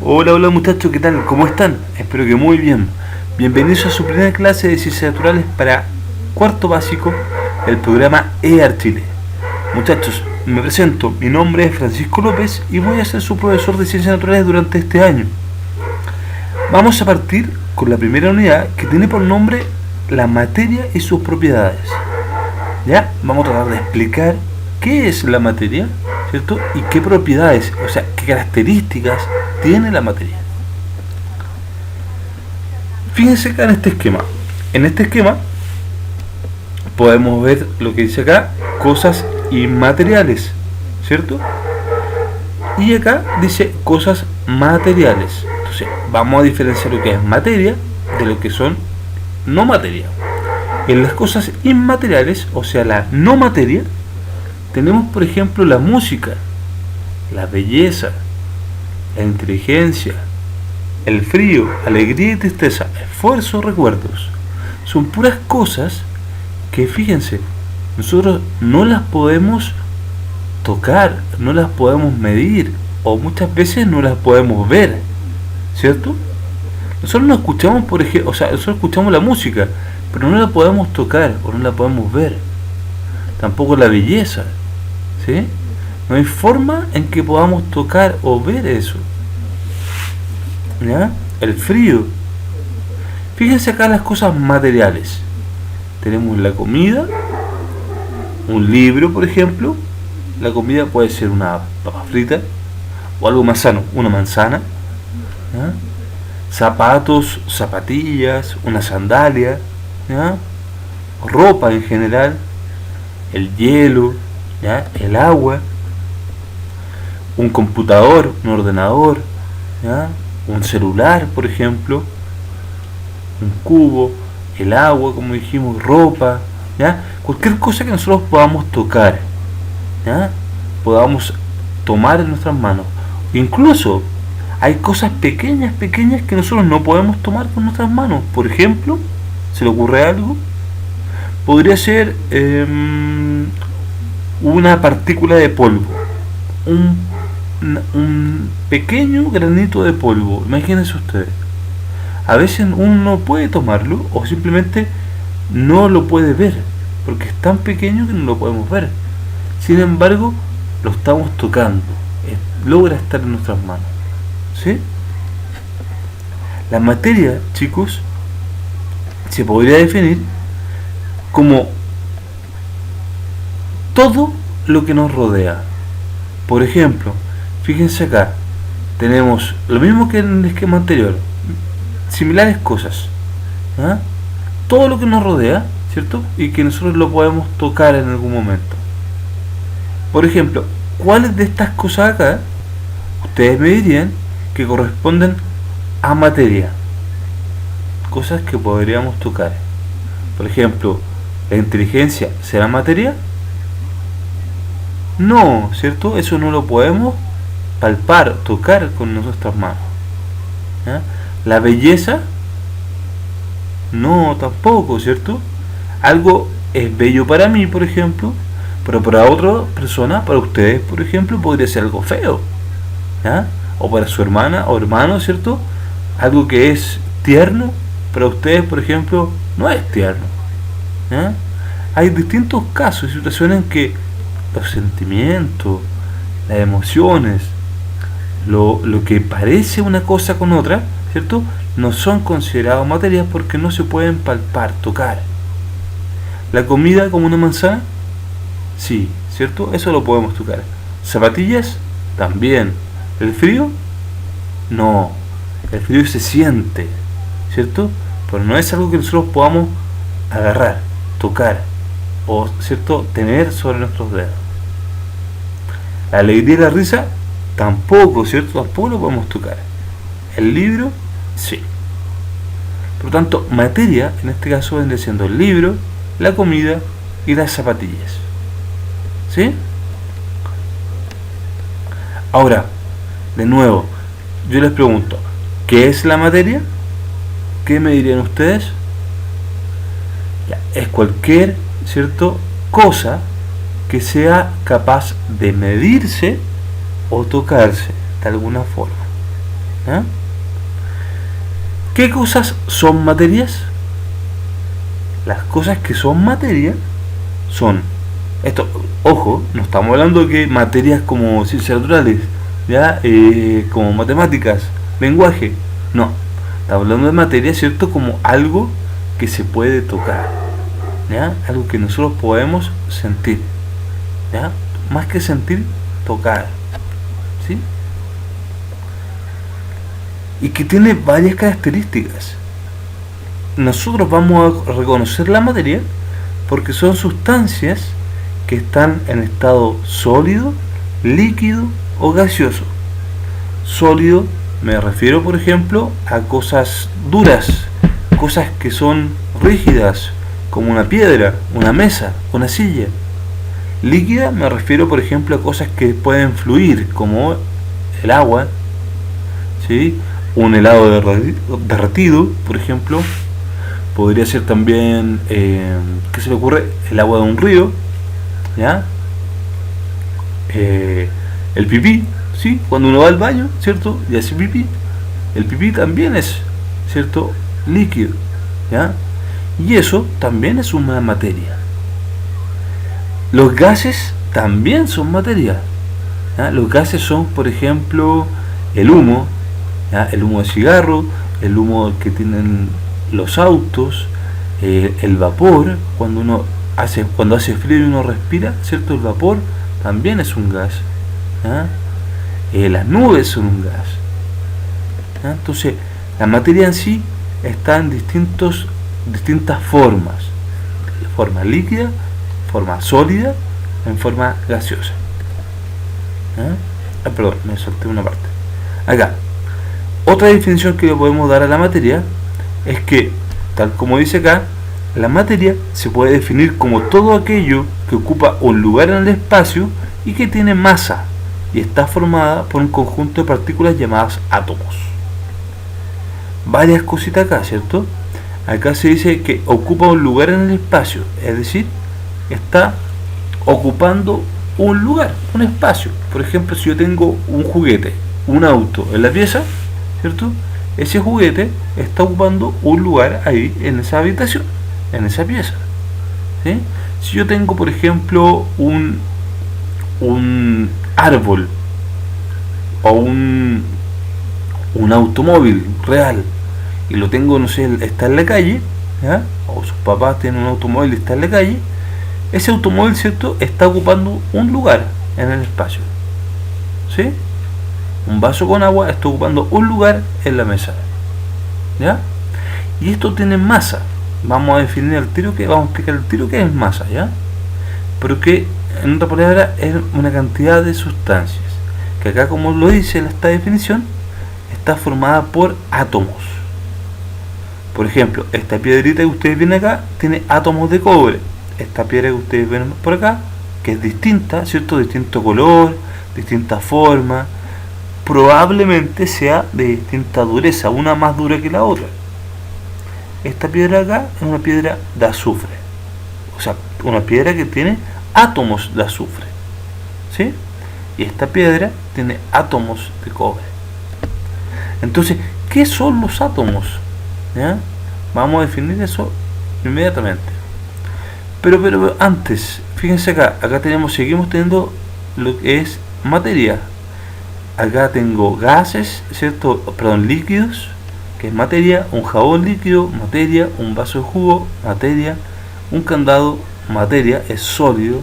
Hola, hola muchachos, ¿qué tal? ¿Cómo están? Espero que muy bien. Bienvenidos a su primera clase de Ciencias Naturales para cuarto básico del programa EAR Chile. Muchachos, me presento, mi nombre es Francisco López y voy a ser su profesor de Ciencias Naturales durante este año. Vamos a partir con la primera unidad que tiene por nombre la materia y sus propiedades. ¿Ya? Vamos a tratar de explicar qué es la materia, ¿cierto? Y qué propiedades, o sea, qué características tiene la materia. Fíjense acá en este esquema. En este esquema podemos ver lo que dice acá, cosas inmateriales, ¿cierto? Y acá dice cosas materiales. Entonces, vamos a diferenciar lo que es materia de lo que son no materia. En las cosas inmateriales, o sea, la no materia, tenemos por ejemplo la música, la belleza, la inteligencia, el frío, alegría y tristeza, esfuerzo, recuerdos. Son puras cosas que, fíjense, nosotros no las podemos tocar, no las podemos medir, o muchas veces no las podemos ver, ¿cierto? Nosotros no escuchamos, por ejemplo, o sea, nosotros escuchamos la música, pero no la podemos tocar o no la podemos ver. Tampoco la belleza, ¿sí? No hay forma en que podamos tocar o ver eso. ¿Ya? El frío. Fíjense acá las cosas materiales. Tenemos la comida, un libro, por ejemplo. La comida puede ser una papa frita o algo más sano, una manzana. ¿Ya? Zapatos, zapatillas, una sandalia, ¿ya? Ropa en general, el hielo, ¿ya? El agua, un computador, un ordenador, ¿ya? Un celular, por ejemplo, un cubo, el agua, como dijimos, ropa, ¿ya? Cualquier cosa que nosotros podamos tocar, ¿ya? Podamos tomar en nuestras manos. Incluso hay cosas pequeñas que nosotros no podemos tomar con nuestras manos. Por ejemplo, ¿se le ocurre algo? Podría ser una partícula de polvo, un pequeño granito de polvo. Imagínense ustedes. A veces uno no puede tomarlo o simplemente no lo puede ver, porque es tan pequeño que no lo podemos ver. Sin embargo, lo estamos tocando, logra estar en nuestras manos. ¿Sí? La materia, chicos, se podría definir como todo lo que nos rodea. Por ejemplo, fíjense acá, tenemos lo mismo que en el esquema anterior, similares cosas, ¿ah? Todo lo que nos rodea, ¿cierto? Y que nosotros lo podemos tocar en algún momento. Por ejemplo, ¿cuáles de estas cosas acá ustedes me dirían que corresponden a materia? Cosas que podríamos tocar. Por ejemplo, ¿la inteligencia será materia? No, ¿cierto? Eso no lo podemos palpar, tocar con nuestras manos. ¿Ya? ¿La belleza? No, tampoco, ¿cierto? Algo es bello para mí, por ejemplo, pero para otra persona, para ustedes, por ejemplo, podría ser algo feo. ¿Ya? O para su hermana o hermano, ¿cierto? Algo que es tierno, para ustedes, por ejemplo, no es tierno. ¿Ya? Hay distintos casos y situaciones en que los sentimientos, las emociones, lo que parece una cosa con otra, ¿cierto? No son considerados materias porque no se pueden palpar, tocar. La comida como una manzana, sí, ¿cierto? Eso lo podemos tocar. Zapatillas, también. ¿El frío? No, el frío se siente, ¿cierto? Pero no es algo que nosotros podamos agarrar, tocar o, ¿cierto?, tener sobre nuestros dedos. La alegría y la risa tampoco, ¿cierto? Tampoco lo podemos tocar. El libro, sí. Por lo tanto, materia en este caso vendría siendo el libro, la comida y las zapatillas. ¿Sí? Ahora, de nuevo, yo les pregunto, ¿qué es la materia? ¿Qué me dirían ustedes? Ya, es cualquier, ¿cierto?, cosa que sea capaz de medirse o tocarse de alguna forma. ¿Ya? ¿Qué cosas son materias? Las cosas que son materia son, esto, ojo, no estamos hablando de que materias como ciencias naturales, ¿ya? Como matemáticas, lenguaje, no, estamos hablando de materia, ¿cierto? Como algo que se puede tocar, ¿ya? Algo que nosotros podemos sentir, ¿ya? Más que sentir, tocar, ¿sí? Y que tiene varias características. Nosotros vamos a reconocer la materia porque son sustancias que están en estado sólido, líquido o gaseoso. Sólido me refiero, por ejemplo, a cosas duras, cosas que son rígidas, como una piedra, una mesa, una silla. Líquida me refiero, por ejemplo, a cosas que pueden fluir, como el agua, ¿sí? Un helado derretido, por ejemplo. Podría ser también, ¿qué se le ocurre? El agua de un río, ¿ya? El pipí, ¿sí? Cuando uno va al baño, ¿cierto? Y hace pipí. El pipí también es, ¿cierto? Líquido, ¿ya? Y eso también es una materia. Los gases también son materia, ¿ya? Los gases son, por ejemplo, el humo, ¿ya? El humo de cigarro, el humo que tienen los autos, el vapor, cuando hace frío y uno respira, ¿cierto? El vapor también es un gas, ¿ya? Las nubes son un gas, ¿ya? Entonces la materia en sí está en distintas formas: forma líquida, forma sólida, en forma gaseosa, ¿ya? Perdón, me salté una parte. Acá, otra definición que le podemos dar a la materia es que, tal como dice acá, la materia se puede definir como todo aquello que ocupa un lugar en el espacio y que tiene masa y está formada por un conjunto de partículas llamadas átomos. Varias cositas acá, ¿cierto? Acá se dice que ocupa un lugar en el espacio, es decir, está ocupando un lugar, un espacio. Por ejemplo, si yo tengo un juguete, un auto en la pieza, ¿cierto? Ese juguete está ocupando un lugar ahí en esa habitación, en esa pieza, ¿sí? Si yo tengo, por ejemplo, un árbol o un automóvil real y lo tengo, no sé, está en la calle, ¿ya? O sus papás tienen un automóvil y está en la calle, ese automóvil, ¿cierto?, está ocupando un lugar en el espacio, ¿sí? Un vaso con agua está ocupando un lugar en la mesa, ¿ya? Y esto tiene masa. Vamos a definir el tiro que, vamos a explicar el tiro que es masa, ¿ya? Pero que, en otra palabra, es una cantidad de sustancias que acá, como lo dice esta definición, está formada por átomos. Por ejemplo, esta piedrita que ustedes ven acá tiene átomos de cobre. Esta piedra que ustedes ven por acá, que es distinta, ¿cierto? Distinto color, distinta forma, probablemente sea de distinta dureza, una más dura que la otra. Esta piedra acá es una piedra de azufre, o sea, una piedra que tiene átomos de azufre, ¿sí? Y esta piedra tiene átomos de cobre. Entonces, ¿qué son los átomos? ¿Ya? Vamos a definir eso inmediatamente. Pero antes, fíjense acá seguimos teniendo lo que es materia. Acá tengo gases, ¿cierto? Perdón, líquidos, que es materia, un jabón líquido, materia, un vaso de jugo, materia, un candado, materia, es sólido,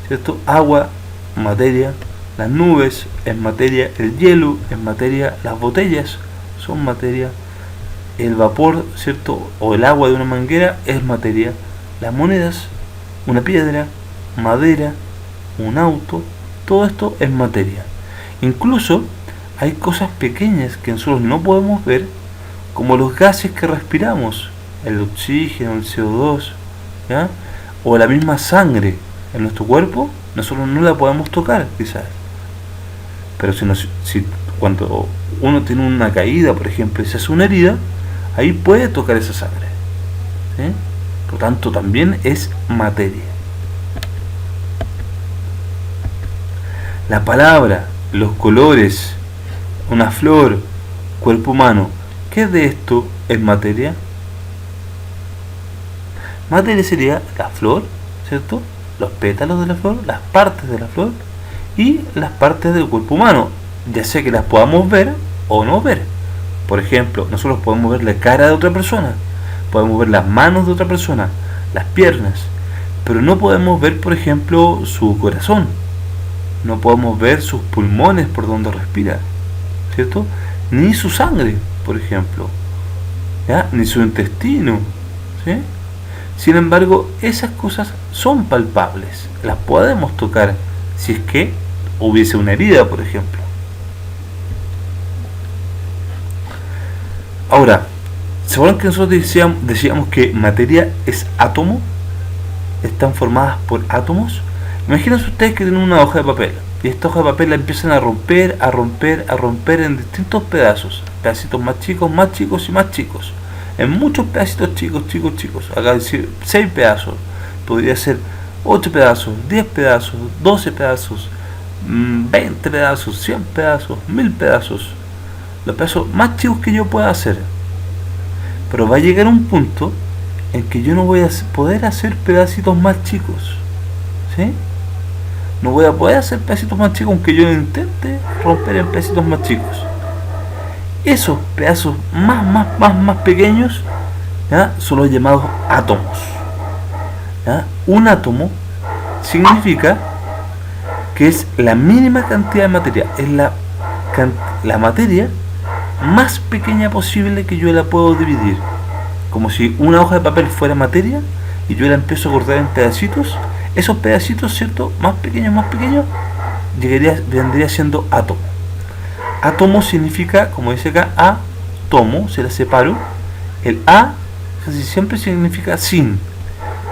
¿cierto? Agua, materia, las nubes es materia, el hielo es materia, las botellas son materia, el vapor, ¿cierto? O el agua de una manguera es materia, las monedas, una piedra, madera, un auto, todo esto es materia. Incluso hay cosas pequeñas que nosotros no podemos ver, como los gases que respiramos, el oxígeno, el CO2, ¿ya? O la misma sangre en nuestro cuerpo, nosotros no la podemos tocar, quizás. Pero cuando uno tiene una caída, por ejemplo, y se hace una herida, ahí puede tocar esa sangre, ¿sí? Por lo tanto, también es materia. La palabra, los colores, una flor, cuerpo humano, ¿qué de esto es materia? Materia sería la flor, ¿cierto? Los pétalos de la flor, las partes de la flor y las partes del cuerpo humano, ya sea que las podamos ver o no ver. Por ejemplo, nosotros podemos ver la cara de otra persona, podemos ver las manos de otra persona, las piernas, pero no podemos ver, por ejemplo, su corazón, no podemos ver sus pulmones por donde respira, ¿cierto? Ni su sangre, por ejemplo, ¿ya? Ni su intestino, ¿sí? Sin embargo, esas cosas son palpables, las podemos tocar si es que hubiese una herida, por ejemplo. Ahora, ¿se acuerdan que nosotros decíamos que materia es átomo? Están formadas por átomos. Imagínense ustedes que tienen una hoja de papel y esta hoja de papel la empiezan a romper en distintos pedazos, pedacitos más chicos y más chicos, en muchos pedacitos chicos. Acá decir 6 pedazos, podría ser 8 pedazos, 10 pedazos, 12 pedazos, 20 pedazos, 100 pedazos, 1000 pedazos, los pedazos más chicos que yo pueda hacer. Pero va a llegar un punto en que yo no voy a poder hacer pedacitos más chicos, ¿sí? No voy a poder hacer pedacitos más chicos aunque yo intente romper en pedacitos más chicos. Esos pedazos más pequeños, ¿ya? Son los llamados átomos, ¿ya? Un átomo significa que es la mínima cantidad de materia, es la materia más pequeña posible que yo la puedo dividir. Como si una hoja de papel fuera materia y yo la empiezo a cortar en pedacitos, esos pedacitos, ¿cierto? Más pequeños, vendría siendo átomo. Átomo significa, como dice acá, átomo, se la separo. El A casi siempre significa sin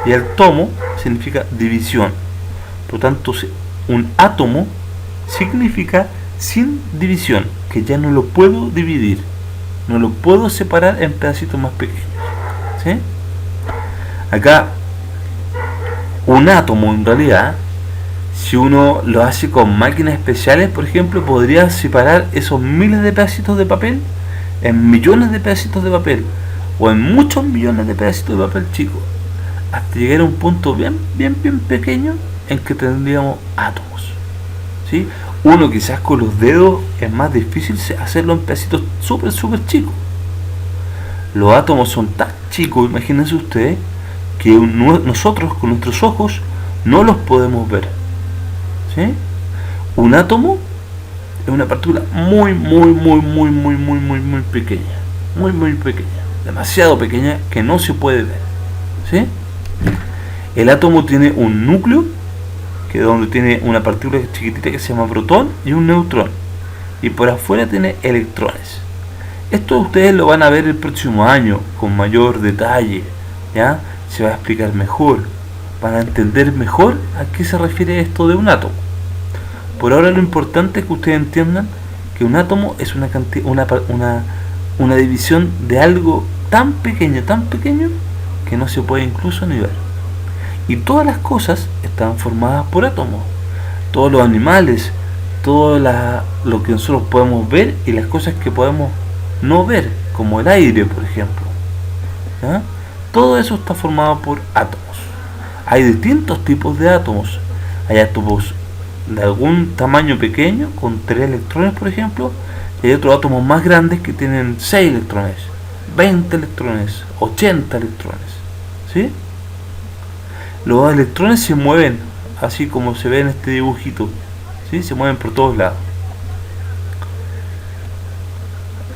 y el tomo significa división. Por lo tanto, un átomo significa sin división, que ya no lo puedo dividir, no lo puedo separar en pedacitos más pequeños, ¿sí? Acá un átomo, en realidad, si uno lo hace con máquinas especiales, por ejemplo, podría separar esos miles de pedacitos de papel en millones de pedacitos de papel o en muchos millones de pedacitos de papel chicos, hasta llegar a un punto bien pequeño en que tendríamos átomos, ¿sí? Uno quizás con los dedos es más difícil hacerlo en pedacitos súper chicos. Los átomos son tan chicos, imagínense ustedes, que nosotros con nuestros ojos no los podemos ver, ¿sí? Un átomo es una partícula muy pequeña, demasiado pequeña, que no se puede ver, ¿sí? El átomo tiene un núcleo, que es donde tiene una partícula chiquitita que se llama protón, y un neutrón, y por afuera tiene electrones. Esto ustedes lo van a ver el próximo año con mayor detalle, ¿ya? Se va a explicar mejor, van a entender mejor a qué se refiere esto de un átomo. Por ahora lo importante es que ustedes entiendan que un átomo es una división de algo tan pequeño que no se puede incluso ni ver. Y todas las cosas están formadas por átomos, todos los animales, todo lo que nosotros podemos ver y las cosas que podemos no ver, como el aire, por ejemplo, ¿ya? Todo eso está formado por átomos. Hay distintos tipos de átomos. Hay átomos de algún tamaño pequeño, con 3 electrones, por ejemplo, y hay otros átomos más grandes que tienen 6 electrones, 20 electrones, 80 electrones, ¿sí? Los electrones se mueven, así como se ve en este dibujito, ¿sí? Se mueven por todos lados.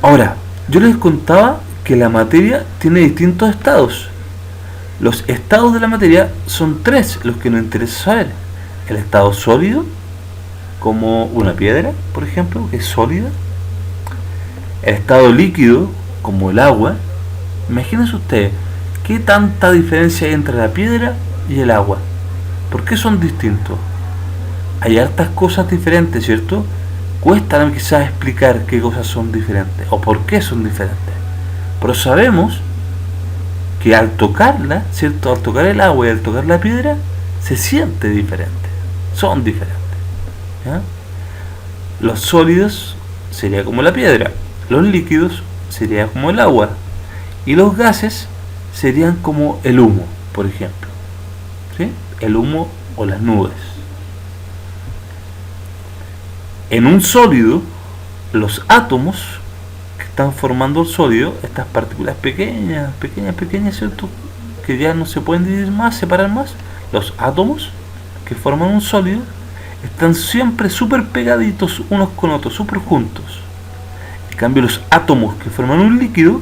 Ahora, yo les contaba que la materia tiene distintos estados. Los estados de la materia son 3 los que nos interesa saber. El estado sólido, como una piedra, por ejemplo, que es sólida. El estado líquido, como el agua. Imagínense ustedes, ¿qué tanta diferencia hay entre la piedra y el agua? ¿Por qué son distintos? Hay hartas cosas diferentes, ¿cierto? Cuesta quizás explicar qué cosas son diferentes o por qué son diferentes. Pero sabemos que al tocarla, ¿cierto? Al tocar el agua y al tocar la piedra, se siente diferente. Son diferentes, ¿ya? Los sólidos sería como la piedra. Los líquidos serían como el agua y los gases serían como el humo, por ejemplo, ¿sí? El humo o las nubes. En un sólido, los átomos que están formando el sólido, estas partículas pequeñas, ¿cierto? Que ya no se pueden dividir más, separar más, los átomos que forman un sólido están siempre súper pegaditos unos con otros, súper juntos. En cambio, los átomos que forman un líquido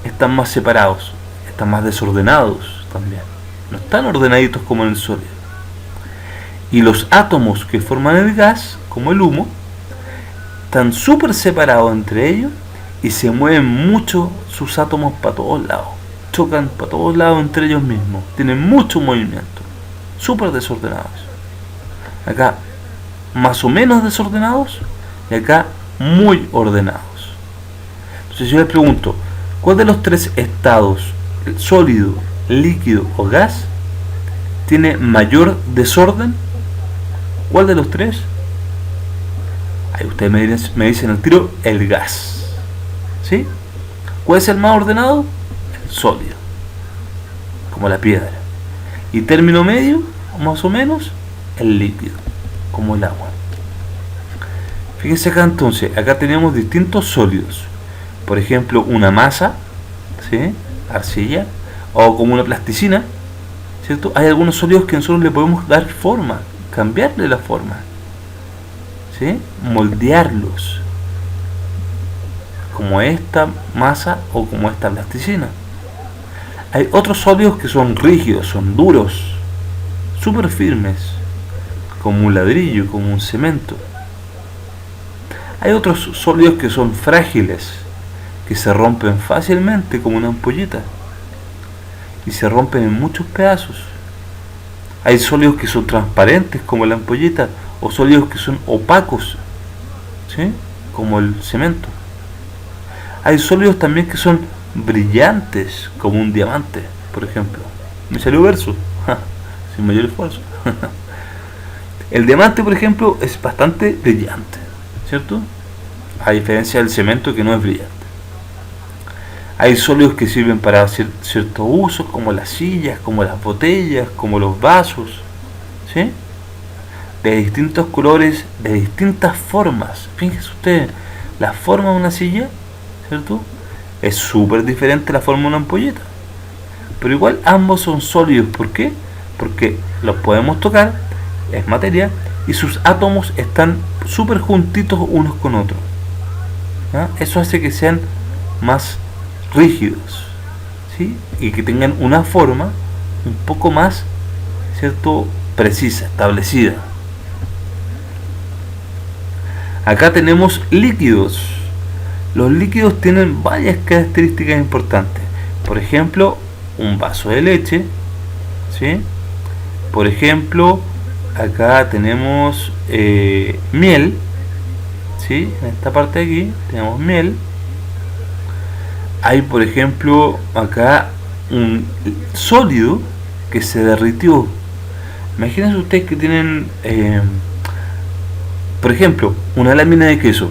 están más separados, están más desordenados también. No están ordenaditos como en el sólido. Y los átomos que forman el gas, como el humo, están súper separados entre ellos y se mueven mucho sus átomos para todos lados. Chocan para todos lados entre ellos mismos. Tienen mucho movimiento. Súper desordenados. Acá más o menos desordenados y acá muy ordenados. Entonces yo les pregunto, ¿cuál de los tres estados, el sólido, líquido o gas, tiene mayor desorden? ¿Cuál de los tres? Ahí ustedes me dicen al tiro, el gas. ¿Sí? ¿Cuál es el más ordenado? El sólido, como la piedra. Y término medio, más o menos, el líquido, como el agua. Fíjense acá entonces, acá tenemos distintos sólidos. Por ejemplo, una masa, ¿sí? Arcilla, o como una plasticina, ¿cierto? Hay algunos sólidos que nosotros le podemos dar forma, cambiarle la forma, ¿sí? Moldearlos, como esta masa o como esta plasticina. Hay otros sólidos que son rígidos, son duros, súper firmes, como un ladrillo, como un cemento. Hay otros sólidos que son frágiles, que se rompen fácilmente, como una ampolleta, y se rompen en muchos pedazos. Hay sólidos que son transparentes, como la ampolleta, o sólidos que son opacos, ¿sí? Como el cemento. Hay sólidos también que son brillantes, como un diamante, por ejemplo. Me salió verso, sin mayor esfuerzo. El diamante, por ejemplo, es bastante brillante, ¿cierto? A diferencia del cemento, que no es brillante. Hay sólidos que sirven para ciertos usos, como las sillas, como las botellas, como los vasos, ¿sí? De distintos colores, de distintas formas. Fíjense ustedes, la forma de una silla, ¿cierto? Es súper diferente a la forma de una ampolleta. Pero igual ambos son sólidos. ¿Por qué? Porque los podemos tocar, es materia, y sus átomos están súper juntitos unos con otros. ¿Ya? Eso hace que sean más rígidos, ¿sí? Y que tengan una forma un poco más, ¿cierto?, precisa, establecida. Acá tenemos líquidos. Los líquidos tienen varias características importantes. Por ejemplo, un vaso de leche, ¿sí? Por ejemplo, acá tenemos miel, ¿sí? En esta parte de aquí tenemos miel. Hay, por ejemplo, acá un sólido que se derritió. Imagínense ustedes que tienen, por ejemplo, una lámina de queso.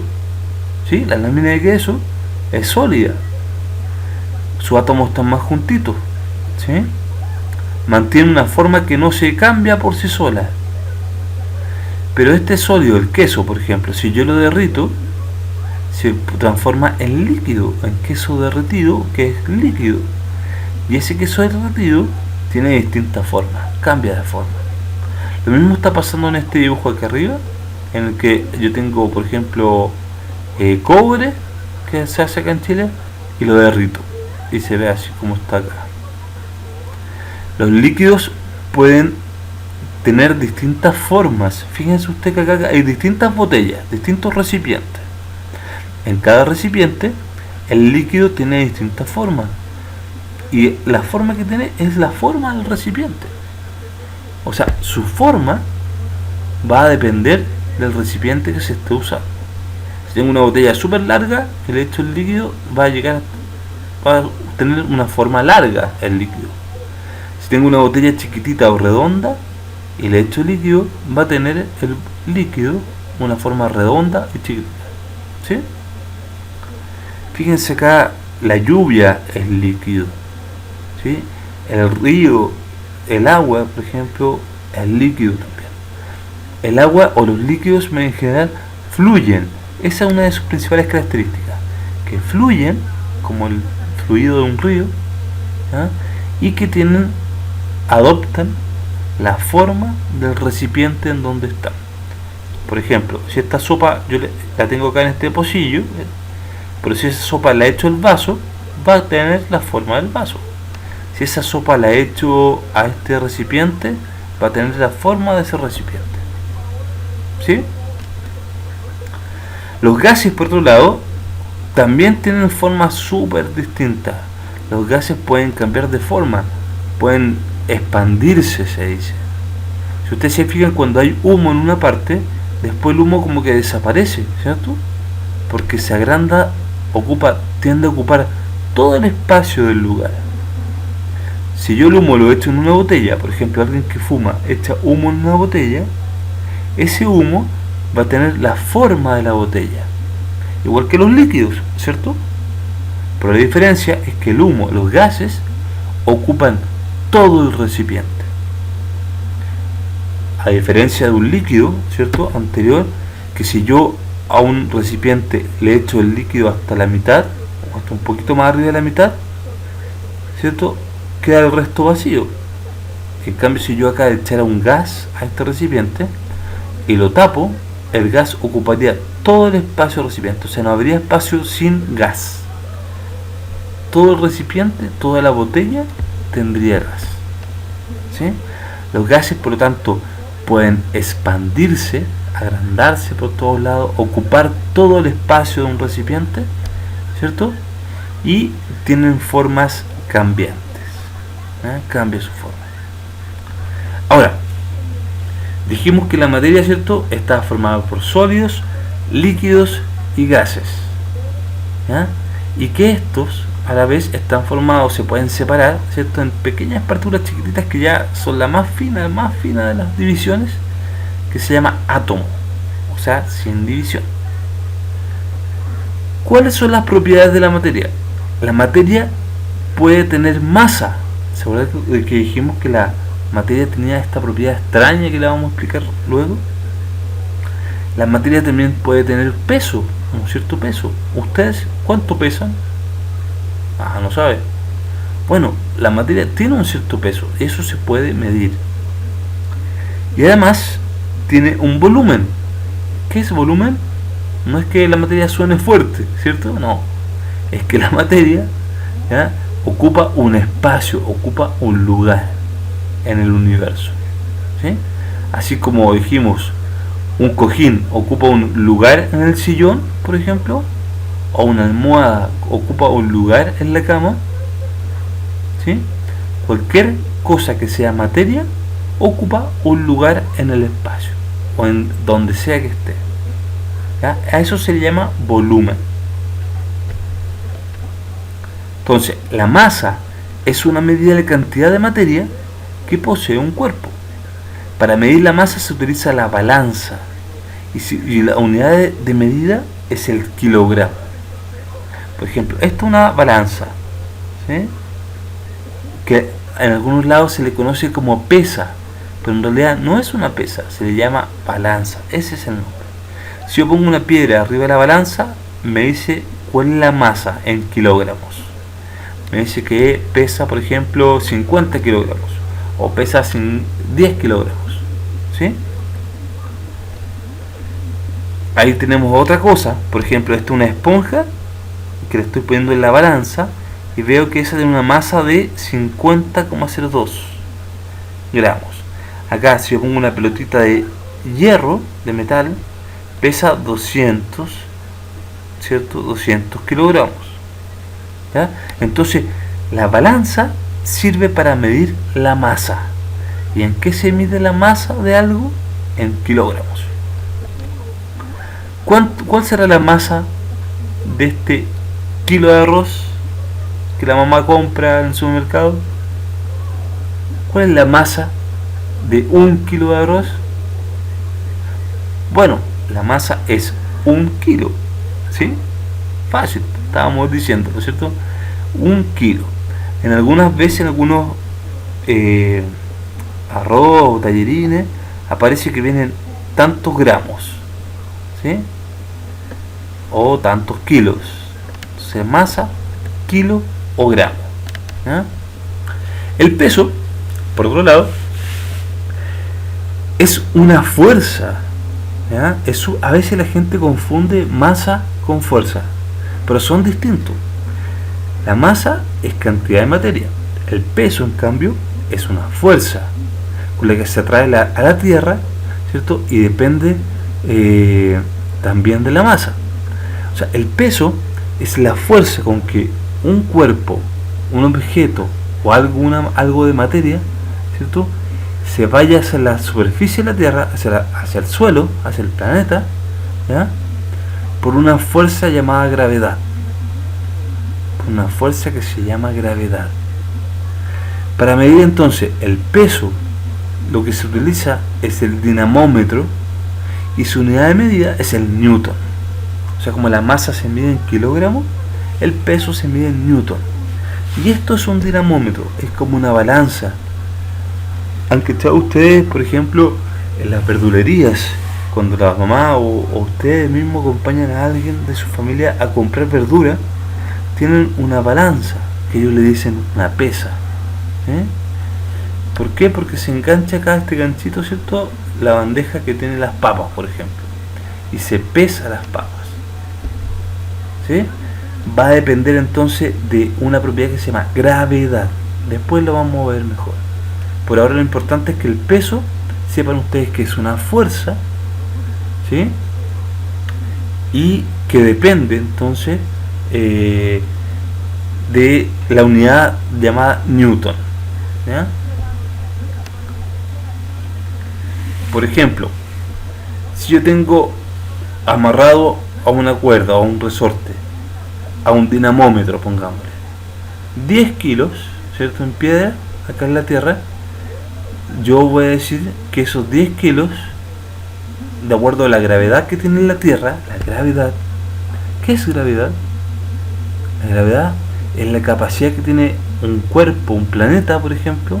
¿Sí? La lámina de queso es sólida. Sus átomos están más juntitos, ¿sí? Mantiene una forma que no se cambia por sí sola. Pero este sólido, el queso, por ejemplo, si yo lo derrito, se transforma en líquido, en queso derretido, que es líquido. Y ese queso derretido tiene distintas formas, cambia de forma. Lo mismo está pasando en este dibujo aquí arriba, en el que yo tengo, por ejemplo, cobre, que se hace acá en Chile, y lo derrito, y se ve así como está acá. Los líquidos pueden tener distintas formas. Fíjense usted que acá hay distintas botellas, distintos recipientes. En cada recipiente el líquido tiene distintas formas, y la forma que tiene es la forma del recipiente. O sea, su forma va a depender del recipiente que se esté usando. Si tengo una botella súper larga, el hecho del líquido va a tener una forma larga el líquido. Si tengo una botella chiquitita o redonda, el hecho líquido va a tener el líquido una forma redonda y chiquitita, ¿sí? Fíjense acá, la lluvia es líquido, ¿sí? El río, el agua, por ejemplo, es líquido también. El agua o los líquidos en general fluyen. Esa es una de sus principales características, que fluyen como el fluido de un río, ¿ya? Y que adoptan la forma del recipiente en donde están. Por ejemplo, si esta sopa la tengo acá en este pocillo, pero si esa sopa la he hecho el vaso, va a tener la forma del vaso. Si esa sopa la he hecho a este recipiente, va a tener la forma de ese recipiente. ¿Sí? Los gases, por otro lado, también tienen formas súper distintas. Los gases pueden cambiar de forma, pueden expandirse, se dice. Si ustedes se fijan, cuando hay humo en una parte, después el humo como que desaparece, ¿cierto? Porque se agranda, tiende a ocupar todo el espacio del lugar. Si yo el humo lo echo en una botella, por ejemplo, alguien que fuma echa humo en una botella, ese humo va a tener la forma de la botella, igual que los líquidos, ¿cierto? Pero la diferencia es que el humo, los gases, ocupan todo el recipiente. A diferencia de un líquido, ¿cierto? Anterior, que si yo a un recipiente le echo el líquido hasta la mitad, o hasta un poquito más arriba de la mitad, ¿cierto? Queda el resto vacío. En cambio, si yo acá echara un gas a este recipiente y lo tapo, el gas ocuparía todo el espacio del recipiente, o sea, no habría espacio sin gas. Todo el recipiente, toda la botella tendría gas, ¿sí? Los gases, por lo tanto, pueden expandirse, agrandarse por todos lados, ocupar todo el espacio de un recipiente, ¿cierto? Y tienen formas cambiantes, cambia su forma. Ahora, dijimos que la materia, ¿cierto?, está formada por sólidos, líquidos y gases, ¿ya? Y que estos a la vez están formados, se pueden separar, ¿cierto?, en pequeñas partículas chiquititas que ya son la más fina de las divisiones, que se llama átomo, o sea, sin división. ¿Cuáles son las propiedades de la materia? La materia puede tener masa. ¿Se acuerdan de que dijimos que la materia tenía esta propiedad extraña que la vamos a explicar luego? La materia también puede tener peso, un cierto peso. ¿Ustedes cuánto pesan? No sabe. Bueno, la materia tiene un cierto peso, eso se puede medir. Y además tiene un volumen. ¿Qué es volumen? No es que la materia suene fuerte, ¿cierto? No, es que la materia, ¿ya?, ocupa un espacio, ocupa un lugar en el universo, ¿sí? Así como dijimos, un cojín ocupa un lugar en el sillón, por ejemplo, o una almohada ocupa un lugar en la cama, ¿sí? Cualquier cosa que sea materia ocupa un lugar en el espacio o en donde sea que esté, ¿ya? A eso se le llama volumen. Entonces, la masa es una medida de la cantidad de materia que posee un cuerpo. Para medir la masa se utiliza la balanza y la unidad de medida es el kilogramo. Por ejemplo, esta es una balanza, ¿sí?, que en algunos lados se le conoce como pesa, pero en realidad no es una pesa, se le llama balanza, ese es el nombre. Si yo pongo una piedra arriba de la balanza, me dice cuál es la masa en kilogramos. Me dice que pesa, por ejemplo, 50 kilogramos o pesa 10 kilogramos, ¿sí? Ahí tenemos otra cosa. Por ejemplo, esta es una esponja que le estoy poniendo en la balanza y veo que esa tiene una masa de 50,02 gramos. Acá, si yo pongo una pelotita de hierro, de metal, pesa 200, ¿cierto?, 200 kilogramos, ¿ya? Entonces, la balanza sirve para medir la masa. ¿Y en qué se mide la masa de algo? En kilogramos. ¿Cuál será la masa de este kilo de arroz que la mamá compra en el supermercado? ¿Cuál es la masa de 1 kilo de arroz? Bueno, la masa es 1 kilo, ¿sí? Fácil. estábamos diciendo, ¿no es cierto? 1 kilo. En algunas veces, en algunos arroz o tallerines, aparece que vienen tantos gramos, ¿sí? O tantos kilos. Entonces, masa, kilo o gramo. ¿Ya? El peso, por otro lado, es una fuerza. ¿Ya? A veces la gente confunde masa con fuerza, pero son distintos. La masa es cantidad de materia. El peso, en cambio, es una fuerza con la que se atrae a la Tierra, ¿cierto? Y depende también de la masa. O sea, el peso es la fuerza con que un cuerpo, un objeto o algo de materia, ¿cierto?, se vaya hacia la superficie de la Tierra, hacia el suelo, hacia el planeta, ¿ya?, por una fuerza llamada gravedad. Por una fuerza que se llama gravedad. Para medir entonces el peso, lo que se utiliza es el dinamómetro y su unidad de medida es el newton. O sea, como la masa se mide en kilogramos, el peso se mide en newton. Y esto es un dinamómetro, es como una balanza. Aunque ustedes, por ejemplo, en las verdulerías, cuando la mamá o ustedes mismos acompañan a alguien de su familia a comprar verdura, tienen una balanza, que ellos le dicen una pesa. ¿Por qué? Porque se engancha acá este ganchito, ¿cierto?, la bandeja que tiene las papas, por ejemplo, y se pesa las papas. ¿Sí? Va a depender entonces de una propiedad que se llama gravedad. Después lo vamos a ver mejor. Por ahora lo importante es que el peso, sepan ustedes que es una fuerza, ¿sí?, y que depende entonces de la unidad llamada newton. ¿Ya? Por ejemplo, si yo tengo amarrado a una cuerda o a un resorte, a un dinamómetro, pongámosle, 10 kilos, ¿cierto?, en piedra, acá en la Tierra, yo voy a decir que esos 10 kilos, de acuerdo a la gravedad que tiene la Tierra, la gravedad, ¿qué es gravedad? La gravedad es la capacidad que tiene un cuerpo, un planeta, por ejemplo,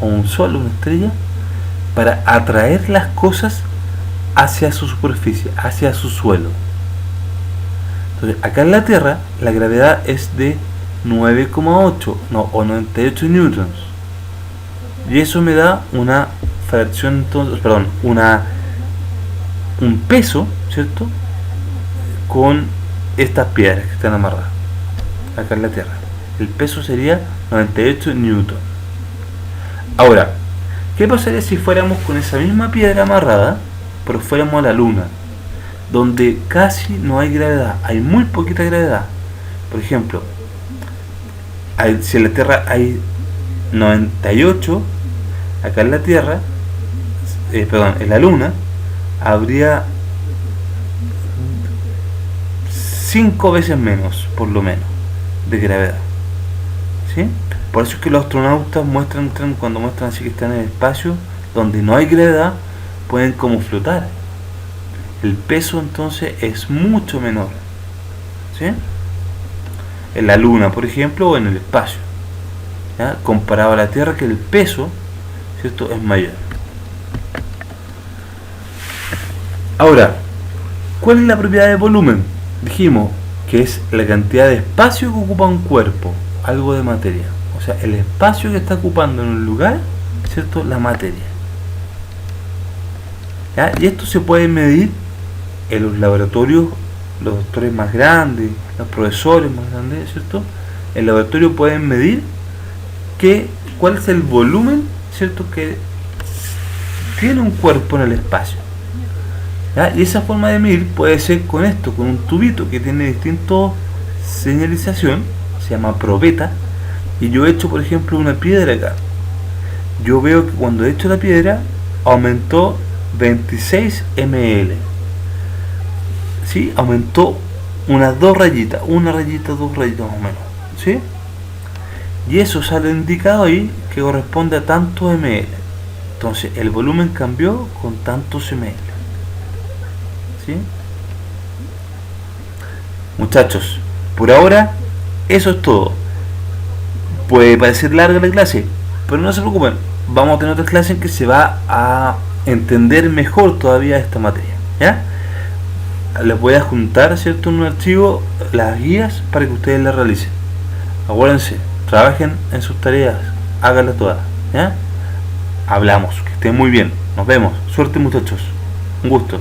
o un sol, una estrella, para atraer las cosas hacia su superficie, hacia su suelo. Entonces, acá en la Tierra, la gravedad es de 9,8 o 98 newtons. Y eso me da una fracción, entonces, perdón, un peso, ¿cierto?, con estas piedras que están amarradas acá en la Tierra. El peso sería 98 newton. Ahora, ¿qué pasaría si fuéramos con esa misma piedra amarrada, pero fuéramos a la Luna, donde casi no hay gravedad, hay muy poquita gravedad? Por ejemplo, si en la Tierra hay 98, acá en la Tierra, en la Luna, habría 5 veces menos, por lo menos, de gravedad. ¿Sí? Por eso es que los astronautas cuando muestran así que están en el espacio, donde no hay gravedad, pueden como flotar. El peso entonces es mucho menor. ¿Sí? En la Luna, por ejemplo, o en el espacio, ¿ya?, comparado a la Tierra, que el peso, ¿cierto?, es mayor. Ahora, ¿cuál es la propiedad de volumen? Dijimos que es la cantidad de espacio que ocupa un cuerpo, algo de materia. O sea, el espacio que está ocupando en un lugar, ¿cierto?, la materia. ¿Ya? Y esto se puede medir en los laboratorios, los doctores más grandes, los profesores más grandes, ¿cierto? En el laboratorio pueden medir cuál es el volumen, ¿cierto?, que tiene un cuerpo en el espacio. ¿Ya? Y esa forma de medir puede ser con un tubito que tiene distintas señalización, se llama probeta, y yo echo, por ejemplo, una piedra acá. Yo veo que cuando echo la piedra aumentó 26 ml. ¿Sí? Aumentó unas 2 rayitas, una rayita, 2 rayitas más o menos. ¿Sí? Y eso sale indicado ahí que corresponde a tantos ml. Entonces el volumen cambió con tantos ml. ¿Sí? Muchachos, Por ahora, eso es todo. Puede parecer larga la clase, pero no se preocupen, vamos a tener otra clase en que se va a entender mejor todavía esta materia, ¿ya? Les voy a juntar, ¿cierto?, en un archivo las guías para que ustedes las realicen. Acuérdense, trabajen en sus tareas, háganlas todas, ¿ya? Hablamos, que estén muy bien, nos vemos, suerte muchachos, un gusto.